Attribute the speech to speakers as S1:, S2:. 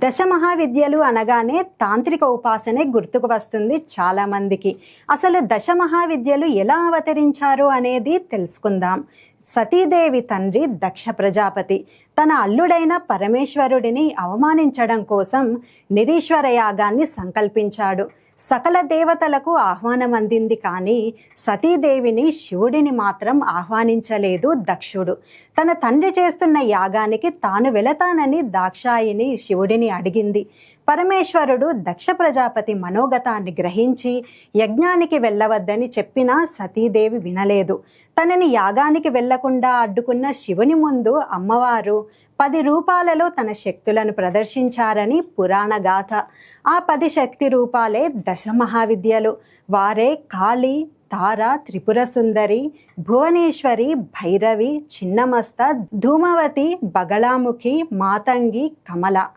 S1: దశ మహావిద్యలు అనగానే తాంత్రిక ఉపాసనే గుర్తుకు వస్తుంది చాలామందికి. అసలు దశ మహావిద్యలు ఎలా అవతరించారు అనేది తెలుసుకుందాం. సతీదేవి తండ్రి దక్ష ప్రజాపతి తన అల్లుడైన పరమేశ్వరుడిని అవమానించడం కోసం నిరీశ్వర యాగాన్ని సంకల్పించాడు. సకల దేవతలకు ఆహ్వానం అందింది, కానీ సతీదేవిని శివుడిని మాత్రం ఆహ్వానించలేదు దక్షుడు. తన తండ్రి చేస్తున్న యాగానికి తాను వెళతానని దాక్షాయిని శివుడిని అడిగింది. పరమేశ్వరుడు దక్ష ప్రజాపతి మనోగతాన్ని గ్రహించి యజ్ఞానికి వెళ్ళవద్దని చెప్పినా సతీదేవి వినలేదు. తనని యాగానికి వెళ్లకుండా అడ్డుకున్న శివుని ముందు అమ్మవారు 10 రూపాలలో తన శక్తులను ప్రదర్శించారని పురాణ గాథ. ఆ 10 శక్తి రూపాలే దశ మహావిద్యలు. వారే కాళి, తార, త్రిపుర సుందరి, భువనేశ్వరి, భైరవి, చిన్నమస్త, ధూమవతి, బగళాముఖి, మాతంగి, కమల.